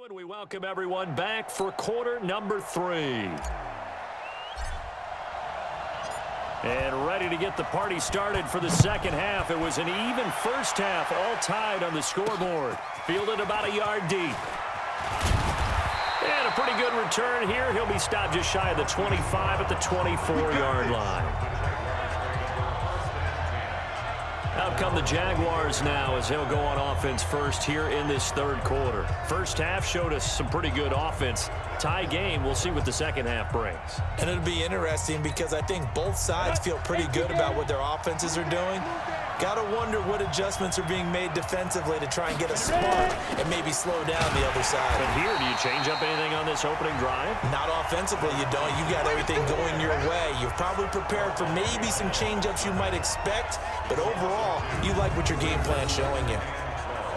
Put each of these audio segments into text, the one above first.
And we welcome everyone back for quarter number 3. And ready to get the party started for the second half. It was an even first half, all tied on the scoreboard. Fielded about a yard deep. And a pretty good return here. He'll be stopped just shy of the 25 at the 24-yard line. Out come the Jaguars now as he'll go on offense first here in this third quarter. First half showed us some pretty good offense. Tie game, we'll see what the second half brings. And it'll be interesting because I think both sides feel pretty good about what their offenses are doing. Got to wonder what adjustments are being made defensively to try and get a spark and maybe slow down the other side. But here, do you change up anything on this opening drive? Not offensively, you don't. You got everything going your way. You're probably prepared for maybe some change-ups you might expect, but overall, you like what your game plan's showing you.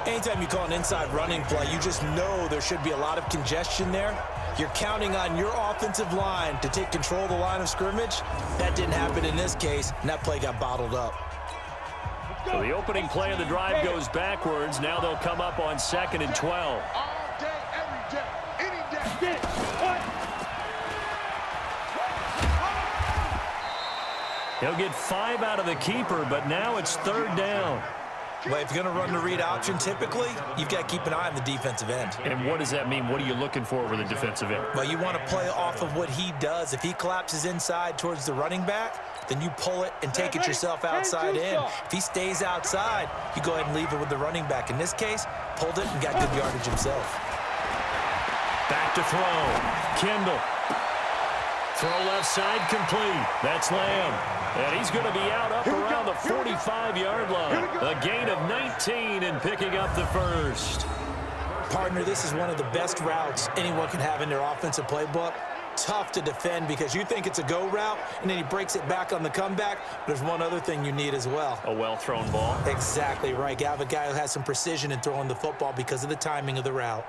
Anytime you call an inside running play, you just know there should be a lot of congestion there. You're counting on your offensive line to take control of the line of scrimmage. That didn't happen in this case, and that play got bottled up. So the opening play of the drive goes backwards. Now they'll come up on 2nd and 12. All day, every day, any day. He'll get 5 out of the keeper, but now it's 3rd down. Well, if you're going to run the read option, typically, you've got to keep an eye on the defensive end. And what does that mean? What are you looking for with the defensive end? Well, you want to play off of what he does. If he collapses inside towards the running back, then you pull it and take it yourself outside in. If he stays outside, you go ahead and leave it with the running back. In this case, pulled it and got good yardage himself. Back to throw. Kendall. Throw left side complete. That's Lamb. And he's going to be out up around the 45-yard line. A gain of 19 and picking up the first. Partner, this is one of the best routes anyone can have in their offensive playbook. Tough to defend because you think it's a go route, and then he breaks it back on the comeback. There's one other thing you need as well. A well-thrown ball. Exactly right. You have a guy who has some precision in throwing the football because of the timing of the route.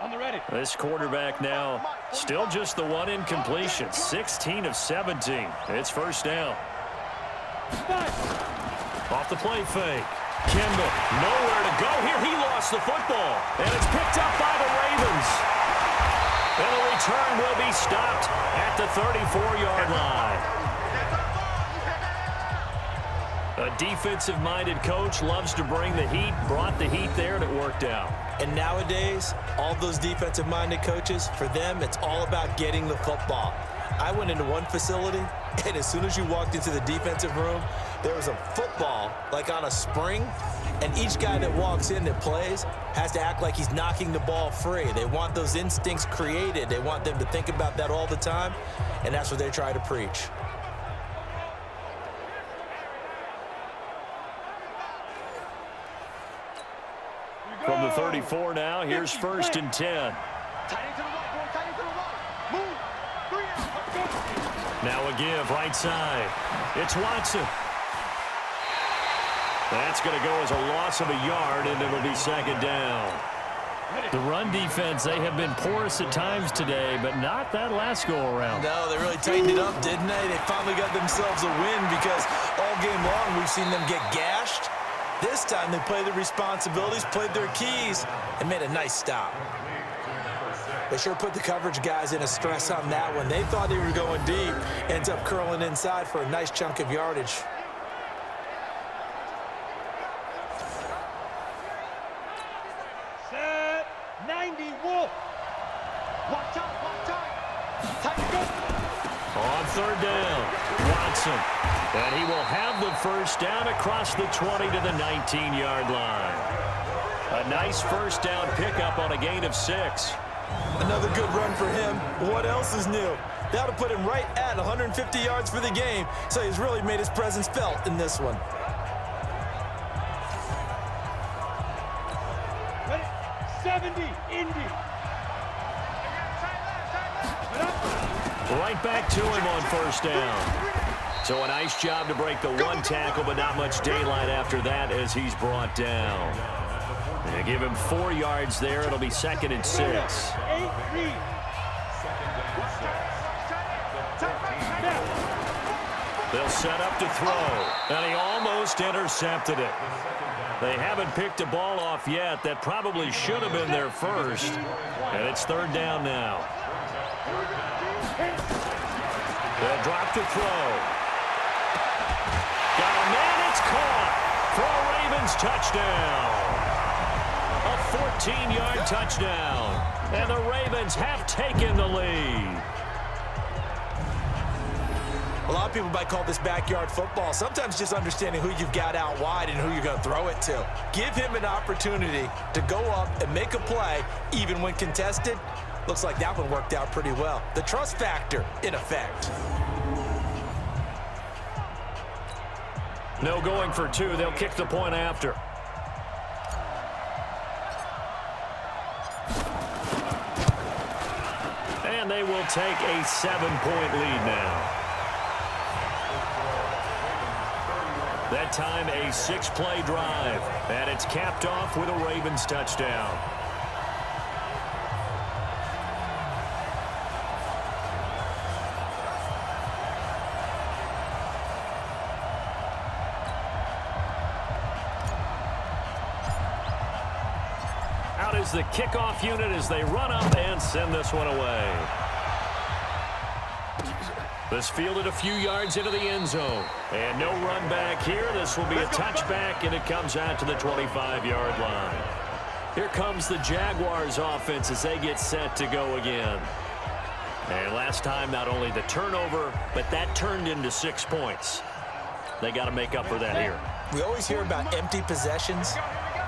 On the ready. This quarterback now still just the one incompletion. 16 of 17. It's first down. Off the play fake. Kendall, nowhere to go here. He lost the football. And it's picked up by the Ravens. And the return will be stopped at the 34-yard line. A defensive-minded coach loves to bring the heat, brought the heat there, and it worked out. And nowadays, all those defensive-minded coaches, for them, it's all about getting the football. I went into one facility, and as soon as you walked into the defensive room, there was a football, like on a spring, and each guy that walks in that plays has to act like he's knocking the ball free. They want those instincts created. They want them to think about that all the time, and that's what they try to preach. From the 34 now, here's 1st and 10. Now a give, right side. It's Watson. That's going to go as a loss of a yard, and it'll be 2nd down. The run defense, they have been porous at times today, but not that last go-around. No, they really tightened it up, didn't they? They finally got themselves a win because all game long we've seen them get gashed. This time they played their responsibilities, played their keys, and made a nice stop. They sure put the coverage guys in a stress on that one. They thought they were going deep. Ends up curling inside for a nice chunk of yardage. Set 90 Wolf. Watch out. Time to go. On 3rd down, Watson. And he will have the first down across the 20 to the 19-yard line. A nice first down pickup on a gain of 6. Another good run for him. What else is new? That'll put him right at 150 yards for the game, so he's really made his presence felt in this one. Ready? 70, Indy. Right back to him on 1st down. So a nice job to break the one tackle, but not much daylight after that as he's brought down. They give him 4 yards there. It'll be 2nd and 6. They'll set up to throw, and he almost intercepted it. They haven't picked a ball off yet. That probably should have been their first, and it's third down now. They'll drop to throw. Got a man, it's caught for a Ravens touchdown. A 14-yard touchdown, and the Ravens have taken the lead. A lot of people might call this backyard football. Sometimes just understanding who you've got out wide and who you're going to throw it to. Give him an opportunity to go up and make a play, even when contested. Looks like that one worked out pretty well. The trust factor, in effect. No going for two. They'll kick the point after. And they will take a 7-point lead now. That time a 6-play drive, and it's capped off with a Ravens touchdown. Out is the kickoff unit as they run up and send this one away. This fielded a few yards into the end zone. And no run back here. This will be a touchback, and it comes out to the 25-yard line. Here comes the Jaguars offense as they get set to go again. And last time, not only the turnover, but that turned into 6 points. They got to make up for that here. We always hear about empty possessions,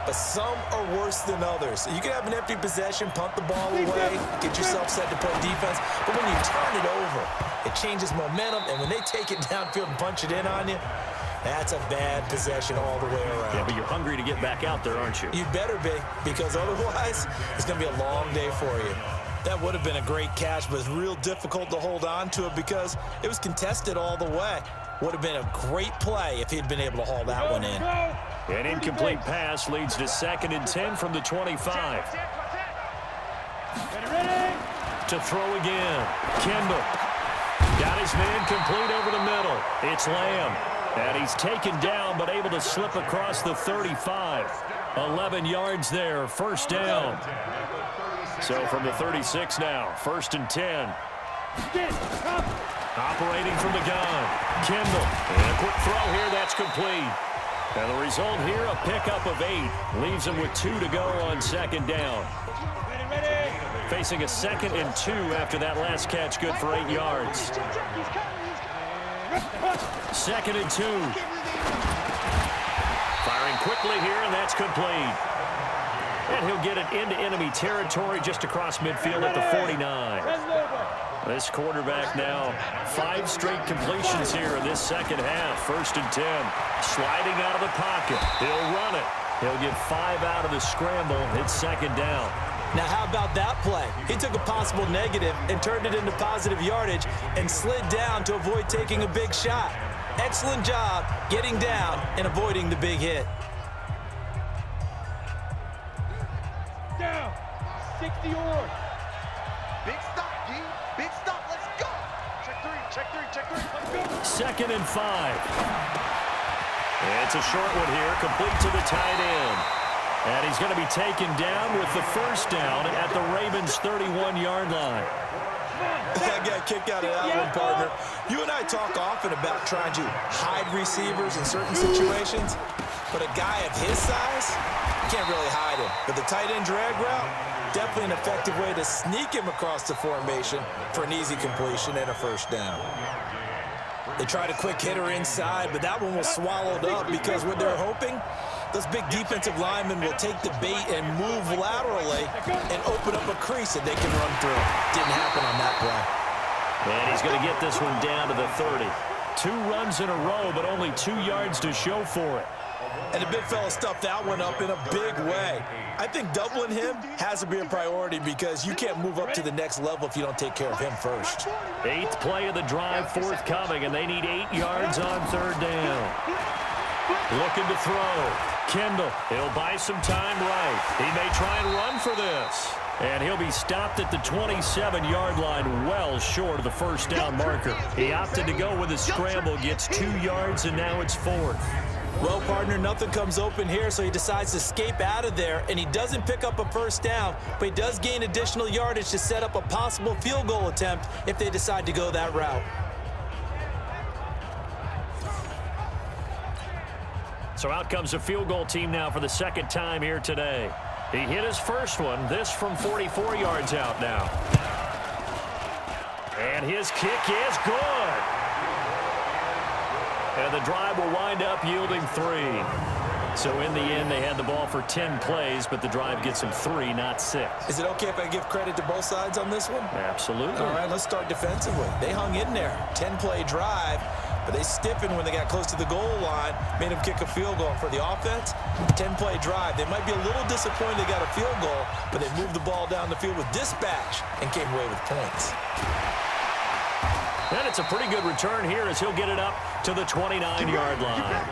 but some are worse than others. You can have an empty possession, punt the ball away, get yourself set to play defense, but when you turn it over, it changes momentum, and when they take it downfield and punch it in on you, that's a bad possession all the way around. Yeah, but you're hungry to get back out there, aren't you? You better be, because otherwise, it's going to be a long day for you. That would have been a great catch, but it's real difficult to hold on to it because it was contested all the way. Would have been a great play if he'd been able to haul that one in. An incomplete pass leads to 2nd and 10 from the 25. To throw again. Kendall. Got his man complete over the middle. It's Lamb. And he's taken down but able to slip across the 35. 11 yards there. First down. So from the 36 now. 1st and 10. Operating from the gun. Kendall. And a quick throw here. That's complete. And the result here, a pickup of 8. Leaves him with 2 to go on 2nd down. Facing a 2nd and 2 after that last catch, good for 8 yards. 2nd and 2. Firing quickly here, and that's complete. And he'll get it into enemy territory just across midfield at the 49. This quarterback now, 5 straight completions here in this second half. 1st and 10. Sliding out of the pocket. He'll run it. He'll get 5 out of the scramble. It's 2nd down. Now, how about that play? He took a possible negative and turned it into positive yardage and slid down to avoid taking a big shot. Excellent job getting down and avoiding the big hit. Down. 60 yards. Big stop, G. Big stop. Let's go. Check 3. Check 3. Check 3. Let's go. 2nd and 5. It's a short one here, complete to the tight end. And he's going to be taken down with the first down at the Ravens' 31-yard line. I got a kick out of that one, partner. You and I talk often about trying to hide receivers in certain situations, but a guy of his size, you can't really hide him. But the tight end drag route, definitely an effective way to sneak him across the formation for an easy completion and a first down. They tried a quick hitter inside, but that one was swallowed up because what they're hoping, those big defensive linemen will take the bait and move laterally and open up a crease that they can run through. Didn't happen on that play. And he's going to get this one down to the 30. 2 runs in a row, but only 2 yards to show for it. And the big fella stuffed that one up in a big way. I think doubling him has to be a priority because you can't move up to the next level if you don't take care of him first. 8th play of the drive forthcoming, and they need 8 yards on 3rd down. Looking to throw. Kendall, he'll buy some time right. He may try and run for this. And he'll be stopped at the 27-yard line, well short of the first down marker. He opted to go with a scramble, gets 2 yards, and now it's 4th. Well, partner, nothing comes open here, so he decides to escape out of there, and he doesn't pick up a first down, but he does gain additional yardage to set up a possible field goal attempt if they decide to go that route. So out comes the field goal team now for the second time here today. He hit his first one, this from 44 yards out now. And his kick is good. And the drive will wind up yielding 3. So in the end, they had the ball for 10 plays, but the drive gets them 3, not 6. Is it okay if I give credit to both sides on this one? Absolutely. All right, let's start defensively. They hung in there. 10-play drive, but they stiffened when they got close to the goal line, made them kick a field goal. For the offense, 10-play drive. They might be a little disappointed they got a field goal, but they moved the ball down the field with dispatch and came away with points. And it's a pretty good return here as he'll get it up to the 29-yard line.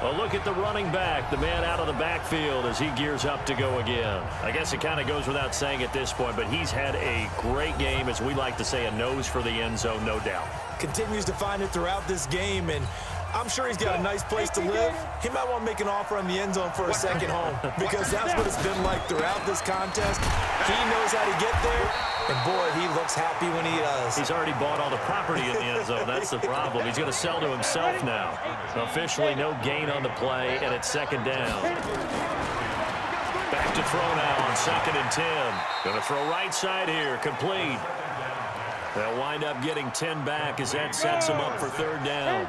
A look at the running back, the man out of the backfield as he gears up to go again. I guess it kind of goes without saying at this point, but he's had a great game, as we like to say, a nose for the end zone, no doubt. Continues to find it throughout this game, and I'm sure he's got a nice place to live. He might want to make an offer on the end zone for a second home, because that's what it's been like throughout this contest. He knows how to get there, and boy, he looks happy when he does. He's already bought all the property in the end zone. That's the problem. He's going to sell to himself now. Officially no gain on the play, and it's second down. Back to throw now on 2nd and 10. Going to throw right side here, complete. They'll wind up getting 10 back as that sets them up for 3rd down.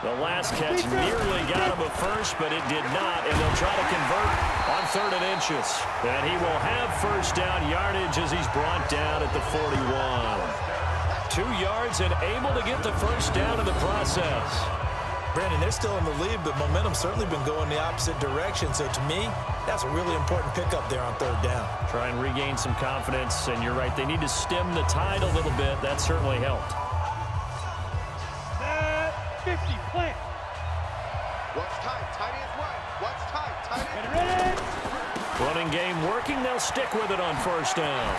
The last catch nearly got him a first, but it did not, and they'll try to convert on 3rd and inches. And he will have first down yardage as he's brought down at the 41. 2 yards and able to get the first down in the process. Brandon, they're still in the lead, but momentum's certainly been going the opposite direction. So to me, that's a really important pickup there on 3rd down. Try and regain some confidence, and you're right, they need to stem the tide a little bit. That certainly helped. 50, plant. What's tight? Tight ends right. What's tight? Tight ends ready. Running game working. They'll stick with it on first down.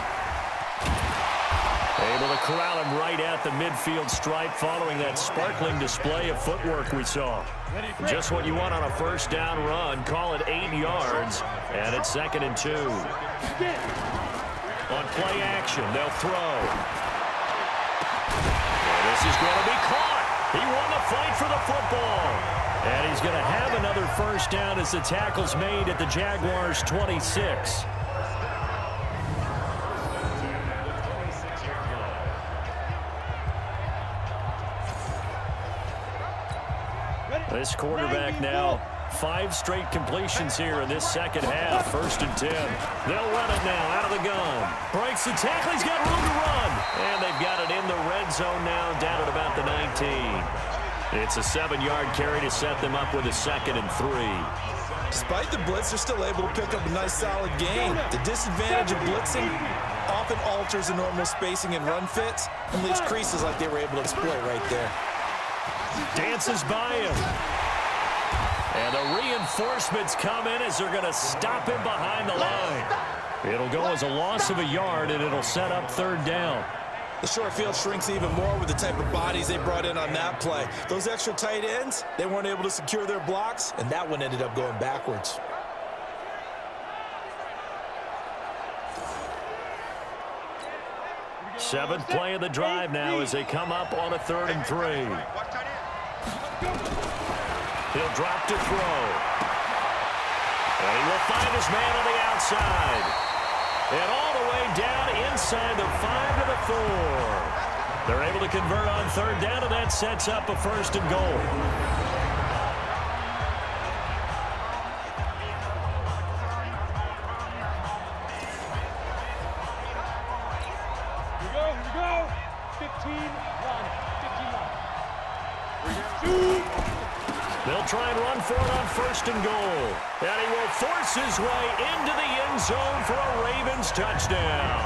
Able to corral him right at the midfield stripe following that sparkling display of footwork we saw. Just what you want on a first down run. Call it 8 yards, and it's 2nd and 2. On play action, they'll throw. And this is going to be caught. He won the fight for the football. And he's going to have another first down as the tackle's made at the Jaguars' 26. This quarterback now, 5 straight completions here in this second half. 1st and 10. They'll run it now out of the gun. Breaks the tackle. He's got room to run. And they've got it in the red zone now, down at about the 19. It's a 7-yard carry to set them up with a 2nd and 3. Despite the blitz, they're still able to pick up a nice solid gain. The disadvantage of blitzing often alters the normal spacing and run fits and leaves creases like they were able to exploit right there. Dances by him. And the reinforcements come in as they're going to stop him behind the line. It'll go as a loss of a yard, and it'll set up 3rd down. The short field shrinks even more with the type of bodies they brought in on that play. Those extra tight ends, they weren't able to secure their blocks, and that one ended up going backwards. Seventh play of the drive now as they come up on a 3rd and 3. He'll drop to throw. And he will find his man on the outside. And all the way down inside the 5 to the 4. They're able to convert on 3rd down, and that sets up a 1st and goal. They'll try and run for it on 1st and goal. And he will force his way into the end zone for a Ravens touchdown.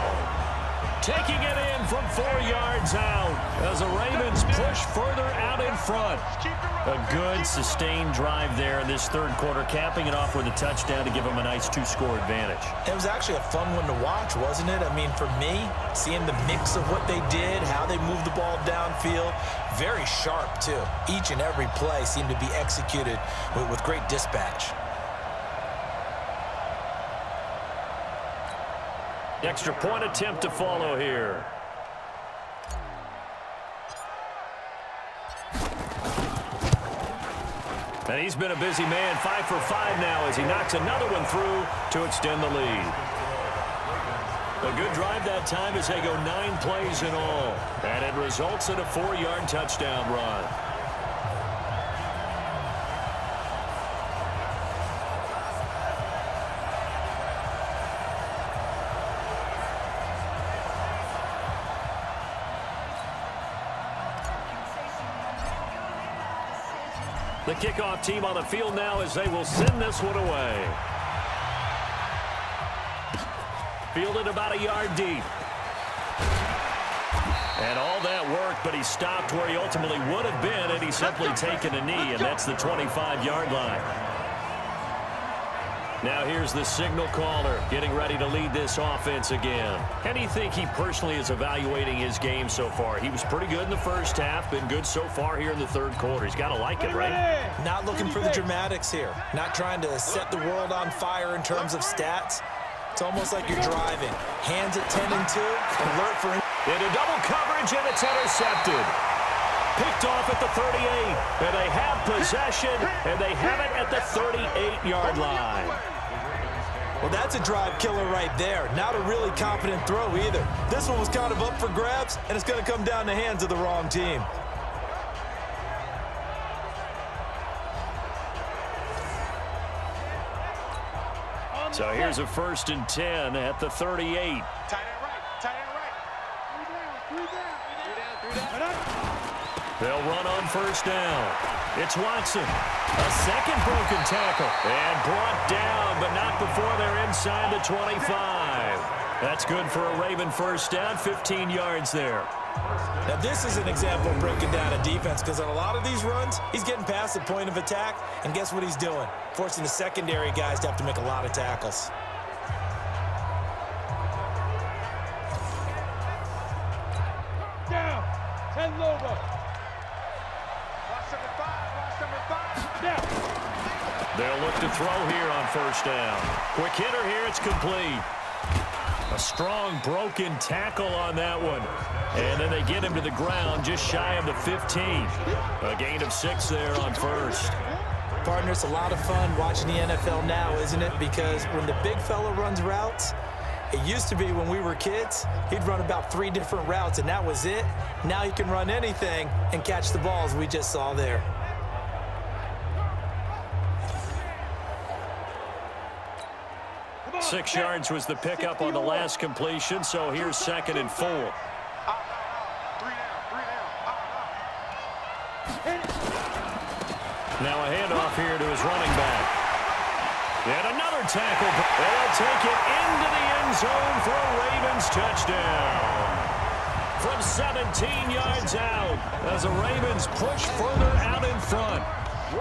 taking it in from 4 yards out as the Ravens push further out in front. A good, sustained drive there in this third quarter, capping it off with a touchdown to give them a nice 2-score advantage. It was actually a fun one to watch, wasn't it? I mean, for me, seeing the mix of what they did, how they moved the ball downfield, very sharp, too. Each and every play seemed to be executed with great dispatch. Extra point attempt to follow here. And he's been a busy man, 5 for 5 now as he knocks another one through to extend the lead. A good drive that time as they go 9 plays in all. And it results in a 4-yard touchdown run. The kickoff team on the field now as they will send this one away. Fielded about a yard deep. And all that work, but he stopped where he ultimately would have been had he simply taken a knee, and that's the 25-yard line. Now here's the signal caller getting ready to lead this offense again. How do you think he personally is evaluating his game so far? He was pretty good in the first half, been good so far here in the third quarter. He's got to like it, right? Not looking for the dramatics here. Not trying to set the world on fire in terms of stats. It's almost like you're driving. Hands at 10 and 2, alert for... Into double coverage, and it's intercepted. Picked off at the 38, and they have possession, and they have it at the 38-yard line. Well, that's a drive killer right there. Not a really confident throw either. This one was kind of up for grabs, and it's going to come down the hands of the wrong team. So here's a 1st and 10 at the 38. Tight end right, tight end right. Three down. They'll run on 1st down. It's Watson. A second broken tackle. And brought down, but not before they're inside the 25. That's good for a Raven 1st down, 15 yards there. Now, this is an example of breaking down a defense because on a lot of these runs, he's getting past the point of attack, and guess what he's doing? Forcing the secondary guys to have to make a lot of tackles. Down. 10 Lobo. Watch number five. Down. They'll look to throw here on 1st down. Quick hitter here, it's complete. A strong broken tackle on that one. And then they get him to the ground just shy of the 15. A gain of 6 there on 1st. Partner, it's a lot of fun watching the NFL now, isn't it? Because when the big fella runs routes, it used to be when we were kids, he'd run about 3 different routes, and that was it. Now he can run anything and catch the balls we just saw there. Six yards was the pickup on the last completion, so here's 2nd and 4. Now a handoff here to his running back. And another tackle. They'll take it into the end zone for a Ravens touchdown. From 17 yards out as the Ravens push further out in front.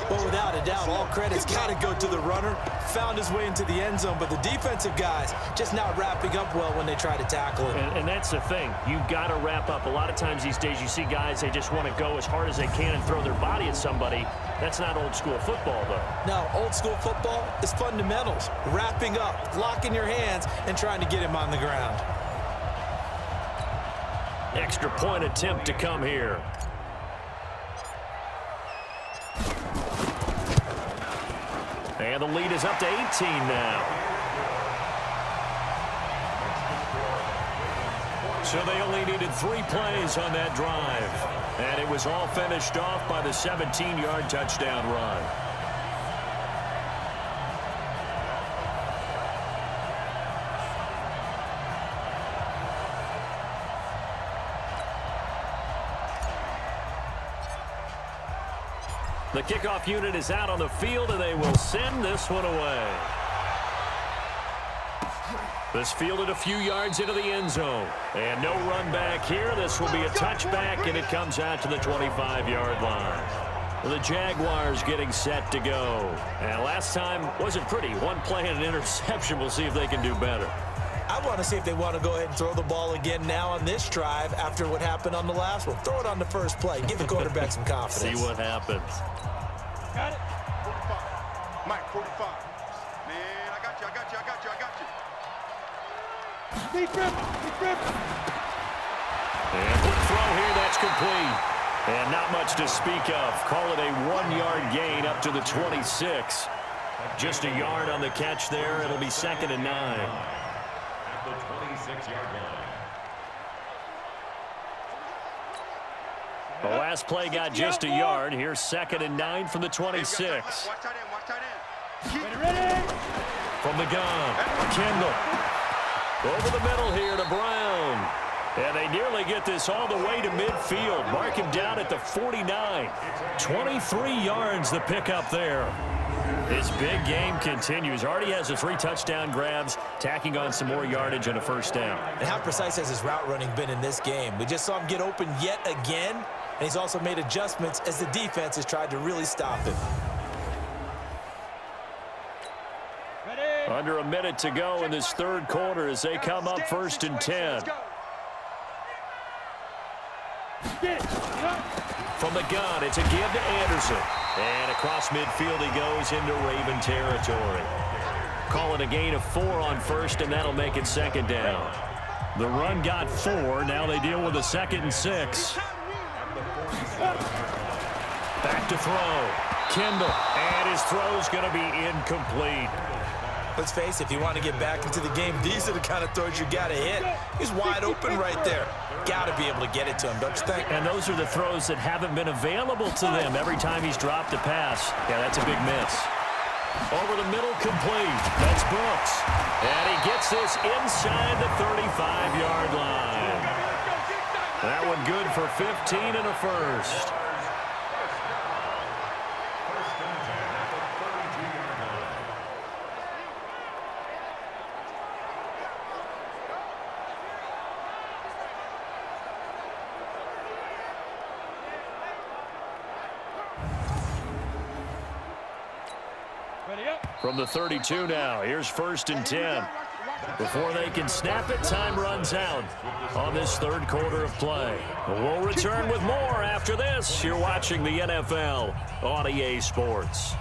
Well, without a doubt, all credit's got to go to the runner. Found his way into the end zone, but the defensive guys just not wrapping up well when they try to tackle him. And that's the thing. You've got to wrap up. A lot of times these days you see guys, they just want to go as hard as they can and throw their body at somebody. That's not old school football, though. No, old school football is fundamentals. Wrapping up, locking your hands, and trying to get him on the ground. Extra point attempt to come here. And the lead is up to 18 now. So they only needed 3 plays on that drive. And it was all finished off by the 17-yard touchdown run. The kickoff unit is out on the field, and they will send this one away. This fielded a few yards into the end zone. And no run back here. This will be a touchback, and it comes out to the 25-yard line. The Jaguars getting set to go. And last time wasn't pretty. One play and an interception. We'll see if they can do better. I want to see if they want to go ahead and throw the ball again now on this drive after what happened on the last one. Throw it on the first play. Give the quarterback some confidence. See what happens. Got it. 45. Mike, 45. Man, I got you. Defense. And quick throw here. That's complete. And not much to speak of. Call it a 1-yard gain up to the 26. Just a yard on the catch there. It'll be 2nd and 9. At the 26-yard line. The last play got just a yard. Here's 2nd and 9 from the 26. Watch tight end. Ready. From the gun, Kendall. Over the middle here to Brown. And they nearly get this all the way to midfield. Mark him down at the 49. 23 yards the pickup there. His big game continues. Already has the 3 touchdown grabs, tacking on some more yardage and a first down. And how precise has his route running been in this game? We just saw him get open yet again, and he's also made adjustments as the defense has tried to really stop him. Under a minute to go in this third quarter as they come up 1st and 10. From the gun, it's a give to Anderson. And across midfield he goes into Raven territory. Call it a gain of 4 on first, and that'll make it 2nd down. The run got 4. Now they deal with a 2nd and 6. Back to throw. Kendall. And his throw's going to be incomplete. Let's face it, if you want to get back into the game, these are the kind of throws you got to hit. He's wide open right there. Got to be able to get it to him, don't you think? And those are the throws that haven't been available to them every time he's dropped a pass. Yeah, that's a big miss. Over the middle, complete. That's Brooks. And he gets this inside the 35-yard line. That one good for 15 and a first. From the 32 now, here's 1st and 10. Before they can snap it, time runs out on this third quarter of play. We'll return with more after this. You're watching the NFL on EA Sports.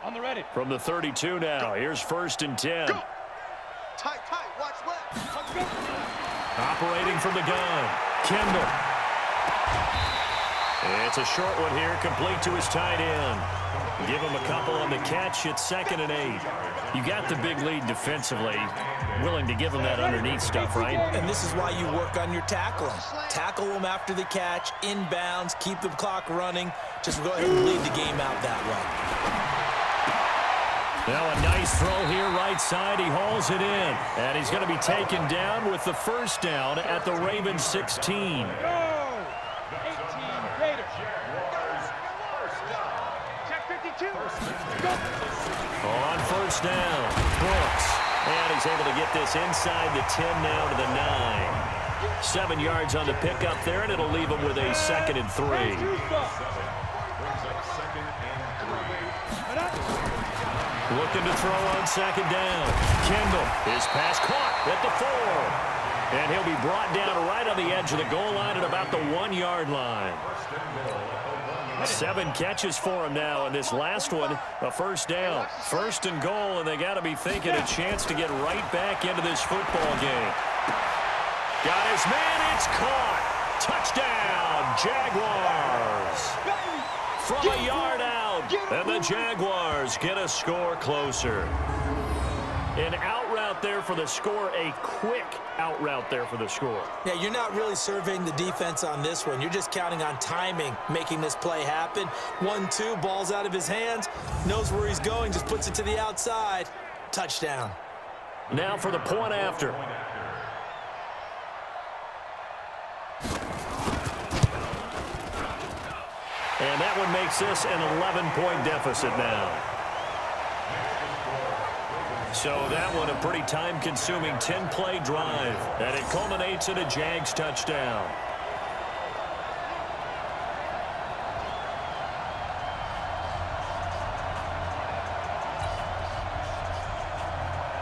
On the ready. From the 32 now, here's 1st and 10. Go. Tight, watch left. Let's go. Operating from the gun, Kendall. It's a short one here, complete to his tight end. Give him a couple on the catch. It's 2nd and 8. You got the big lead defensively. Willing to give him that underneath stuff, right? And this is why you work on your tackling. Tackle them after the catch, inbounds, keep the clock running. Just go ahead and lead the game out that way. Now a nice throw here, right side. He hauls it in. And he's going to be taken down with the 1st down at the Ravens 16. On 1st down, Brooks. And he's able to get this inside the 10 now to the 9. 7 yards on the pickup there, and it'll leave him with a 2nd and 3. Looking to throw on 2nd down. Kendall, his pass caught at the 4. And he'll be brought down right on the edge of the goal line at about the 1-yard line. 7 catches for him now, and this last one, a 1st down. 1st and goal, and they got to be thinking a chance to get right back into this football game. Got his man, it's caught. Touchdown, Jaguars. From a yard out, and the Jaguars get a score closer. An out route there for the score, a quick out route there for the score. Yeah, you're not really surveying the defense on this one. You're just counting on timing, making this play happen. 1-2, ball's out of his hands, knows where he's going, just puts it to the outside. Touchdown. Now for the point after. And that one makes this an 11-point deficit now. So that one a pretty time-consuming 10-play drive, and it culminates in a Jags touchdown.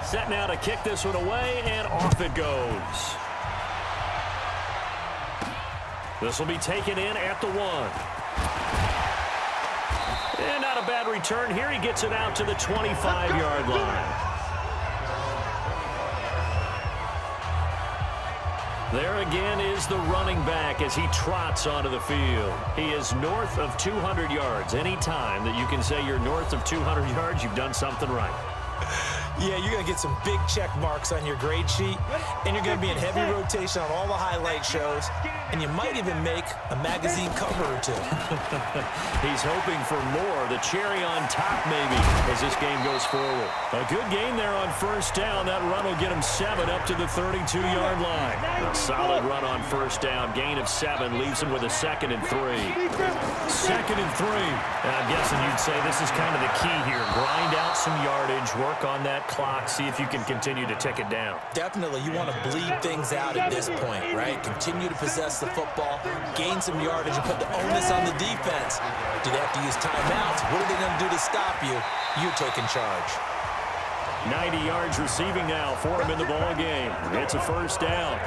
Set now to kick this one away, and off it goes. This will be taken in at the 1. And not a bad return here. He gets it out to the 25-yard line. There again is the running back as he trots onto the field. He is north of 200 yards. Any time that you can say you're north of 200 yards, you've done something right. Yeah, you're going to get some big check marks on your grade sheet, and you're going to be in heavy rotation on all the highlight shows, and you might even make a magazine cover or 2. He's hoping for more, the cherry on top maybe, as this game goes forward. A good game there on 1st down. That run will get him 7 up to the 32-yard line. A solid run on 1st down. Gain of 7 leaves him with a 2nd and 3. 2nd and 3. And I'm guessing you'd say this is kind of the key here. Grind out some yardage, work on that clock, see if you can continue to tick it down. Definitely, you want to bleed things out at this point, right? Continue to possess the football, gain some yardage, and put the onus on the defense. Do they have to use timeouts? What are they going to do to stop you? You're taking charge. 90 yards receiving now for him in the ball game. It's a 1st down.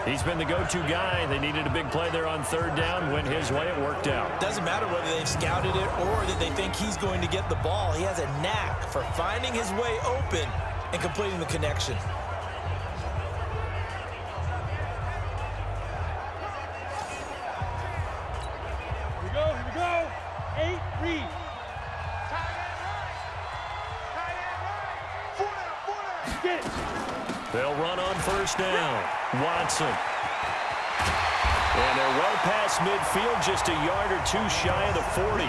He's been the go-to guy. They needed a big play there on 3rd down. Went his way. It worked out. Doesn't matter whether they've scouted it or that they think he's going to get the ball. He has a knack for finding his way open and completing the connection. Here we go. 8 read. Get it. They'll run on 1st down. Watson. And they're well past midfield, just a yard or 2 shy of the 40.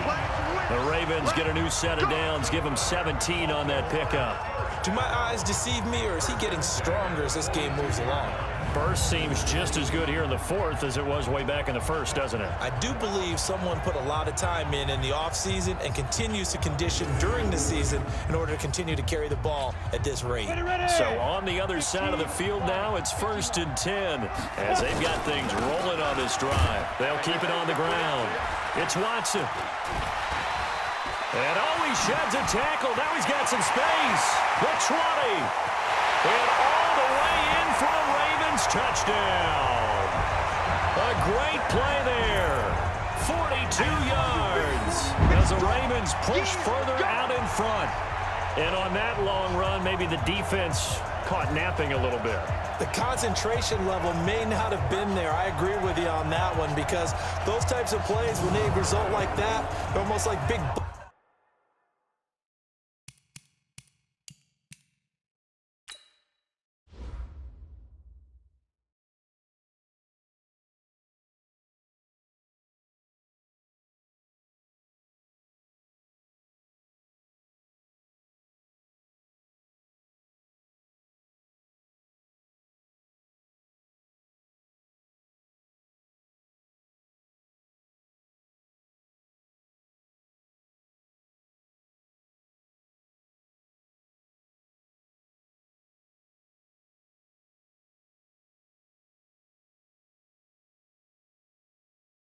The Ravens get a new set of downs, give them 17 on that pickup. Do my eyes deceive me, or is he getting stronger as this game moves along? Burst seems just as good here in the 4th as it was way back in the 1st, doesn't it? I do believe someone put a lot of time in the offseason and continues to condition during the season in order to continue to carry the ball at this rate. So on the other side of the field now, it's 1st and 10 as they've got things rolling on this drive. They'll keep it on the ground. It's Watson. And he sheds a tackle. Now he's got some space. The 20. And all the way in for a Ravens touchdown. A great play there. 42 yards as the Ravens push further out in front. And on that long run, maybe the defense caught napping a little bit. The concentration level may not have been there. I agree with you on that one, because those types of plays, when they result like that, they're almost like big